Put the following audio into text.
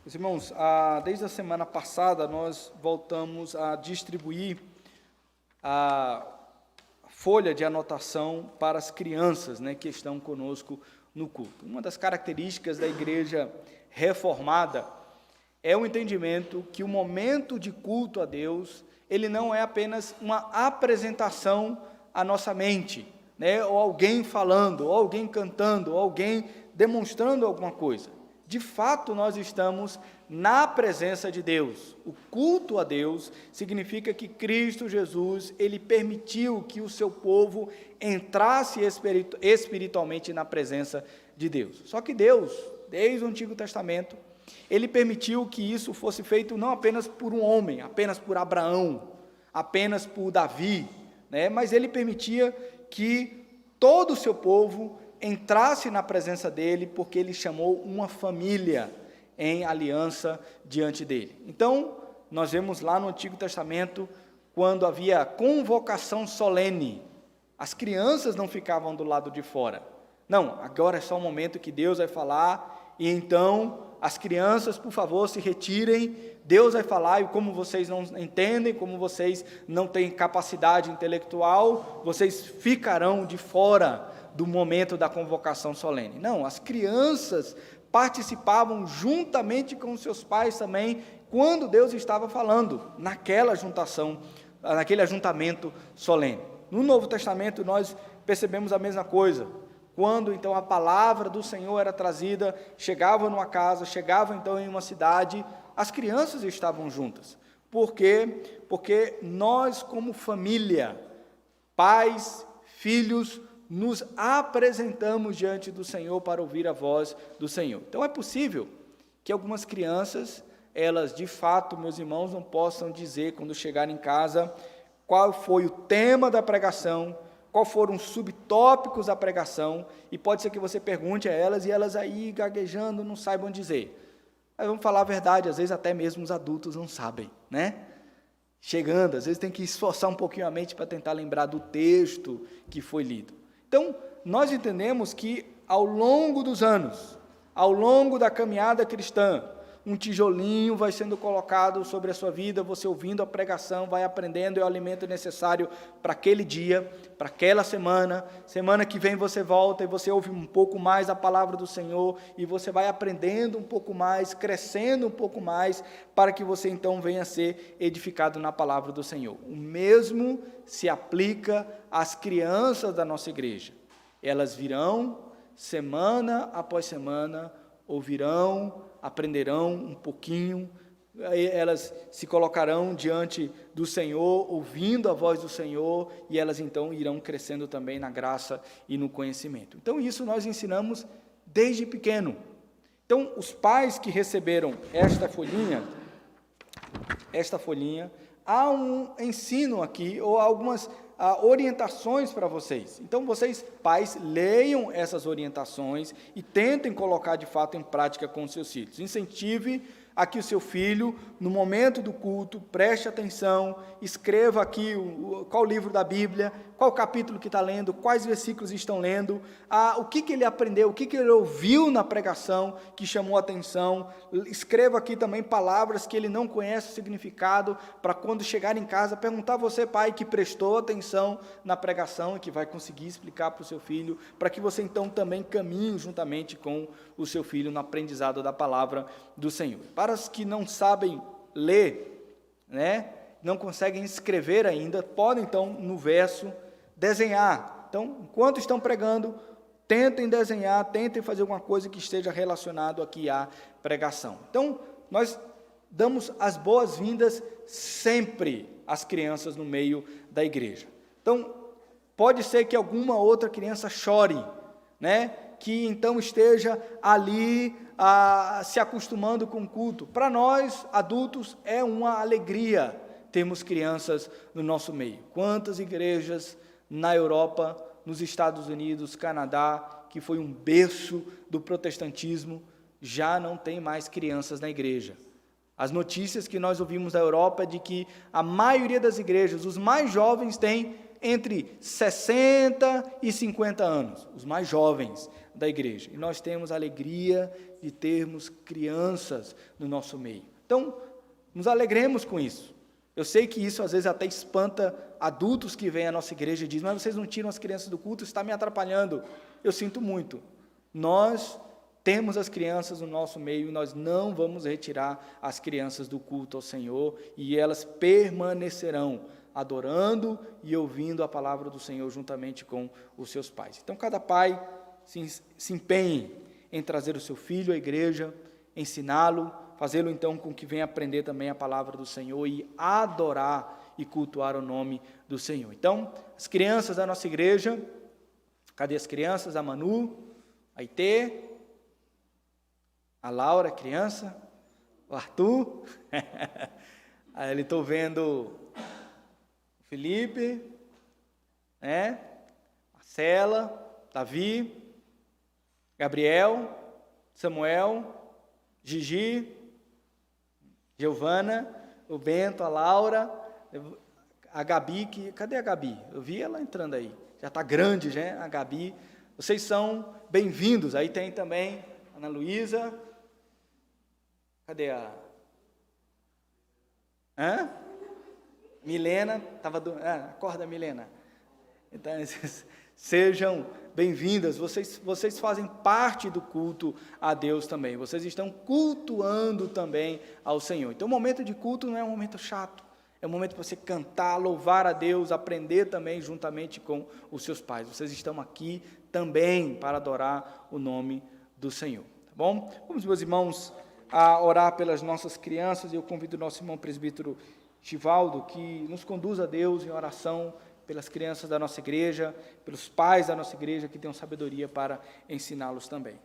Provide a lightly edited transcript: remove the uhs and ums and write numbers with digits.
Meus irmãos, desde a semana passada nós voltamos a distribuir a folha de anotação para as crianças, que estão conosco no culto. Uma das características da igreja reformada é o entendimento que o momento de culto a Deus, ele não é apenas uma apresentação à nossa mente, ou alguém falando, ou alguém cantando, ou alguém demonstrando alguma coisa. De fato, nós estamos na presença de Deus. O culto a Deus significa que Cristo Jesus, ele permitiu que o seu povo entrasse espiritualmente na presença de Deus. Só que Deus, desde o Antigo Testamento, ele permitiu que isso fosse feito não apenas por um homem, apenas por Abraão, apenas por Davi, mas ele permitia que todo o seu povo entrasse na presença dele, porque ele chamou uma família em aliança diante dele. Então, nós vemos lá no Antigo Testamento, quando havia convocação solene, as crianças não ficavam do lado de fora. Não, agora é só o momento que Deus vai falar, e então as crianças, por favor, se retirem, Deus vai falar, e como vocês não entendem, como vocês não têm capacidade intelectual, vocês ficarão de fora do momento da convocação solene. Não, as crianças participavam juntamente com seus pais também, quando Deus estava falando, naquele ajuntamento solene. No Novo Testamento nós percebemos a mesma coisa, quando então a palavra do Senhor era trazida, chegava numa casa, chegava então em uma cidade, as crianças estavam juntas. Por quê? Porque nós como família, pais, filhos, nos apresentamos diante do Senhor para ouvir a voz do Senhor. Então é possível que algumas crianças, elas de fato, meus irmãos, não possam dizer quando chegarem em casa qual foi o tema da pregação, qual foram os subtópicos da pregação, e pode ser que você pergunte a elas e elas aí gaguejando não saibam dizer. Mas vamos falar a verdade, às vezes até mesmo os adultos não sabem, Chegando, às vezes tem que esforçar um pouquinho a mente para tentar lembrar do texto que foi lido. Então, nós entendemos que ao longo dos anos, ao longo da caminhada cristã, um tijolinho vai sendo colocado sobre a sua vida, você ouvindo a pregação, vai aprendendo, é o alimento necessário para aquele dia, para aquela semana que vem você volta e você ouve um pouco mais a palavra do Senhor, e você vai aprendendo um pouco mais, crescendo um pouco mais, para que você então venha a ser edificado na palavra do Senhor. O mesmo se aplica às crianças da nossa igreja. Elas virão, semana após semana, ouvirão, aprenderão um pouquinho, elas se colocarão diante do Senhor, ouvindo a voz do Senhor, e elas então irão crescendo também na graça e no conhecimento. Então isso nós ensinamos desde pequeno. Então os pais que receberam esta folhinha, há um ensino aqui, ou algumas orientações para vocês. Então vocês, pais, leiam essas orientações e tentem colocar de fato em prática com os seus filhos. Incentive a que o seu filho, no momento do culto, preste atenção, escreva aqui qual livro da Bíblia, qual capítulo que está lendo, quais versículos estão lendo, o que ele aprendeu, o que ele ouviu na pregação que chamou a atenção. Escreva aqui também palavras que ele não conhece o significado, para quando chegar em casa, perguntar a você, pai, que prestou atenção na pregação e que vai conseguir explicar para o seu filho, para que você então também caminhe juntamente com o seu filho no aprendizado da palavra do Senhor. Para os que não sabem ler, não conseguem escrever ainda, podem então no verso desenhar. Então, enquanto estão pregando, tentem desenhar, tentem fazer alguma coisa que esteja relacionado aqui à pregação. Então, nós damos as boas-vindas sempre às crianças no meio da igreja. Então, pode ser que alguma outra criança chore, que então esteja ali se acostumando com o culto. Para nós, adultos, é uma alegria termos crianças no nosso meio. Quantas igrejas na Europa, nos Estados Unidos, Canadá, que foi um berço do protestantismo, já não tem mais crianças na igreja. As notícias que nós ouvimos da Europa é de que a maioria das igrejas, os mais jovens têm entre 60 e 50 anos, os mais jovens da igreja. E nós temos a alegria de termos crianças no nosso meio. Então, nos alegremos com isso. Eu sei que isso às vezes até espanta adultos que vêm à nossa igreja e dizem, mas vocês não tiram as crianças do culto, isso está me atrapalhando. Eu sinto muito. Nós temos as crianças no nosso meio e nós não vamos retirar as crianças do culto ao Senhor e elas permanecerão adorando e ouvindo a palavra do Senhor juntamente com os seus pais. Então, cada pai se empenhe em trazer o seu filho à igreja, ensiná-lo, fazê-lo então com que venha aprender também a palavra do Senhor e adorar e cultuar o nome do Senhor. Então, as crianças da nossa igreja, cadê as crianças? A Manu, a Itê, a Laura, criança, o Arthur, ali estou vendo o Felipe, Marcela, Davi, Gabriel, Samuel, Gigi, Giovana, o Bento, a Laura, a Gabi, cadê a Gabi? Eu vi ela entrando aí, já está grande, já, a Gabi. Vocês são bem-vindos. Aí tem também a Ana Luísa, cadê a... Milena, acorda, Milena. Então, sejam bem-vindas, vocês fazem parte do culto a Deus também, vocês estão cultuando também ao Senhor. Então, o momento de culto não é um momento chato, é um momento para você cantar, louvar a Deus, aprender também juntamente com os seus pais. Vocês estão aqui também para adorar o nome do Senhor, tá bom? Vamos, meus irmãos, a orar pelas nossas crianças, e eu convido o nosso irmão presbítero Givaldo, que nos conduz a Deus em oração, pelas crianças da nossa igreja, pelos pais da nossa igreja, que tenham sabedoria para ensiná-los também.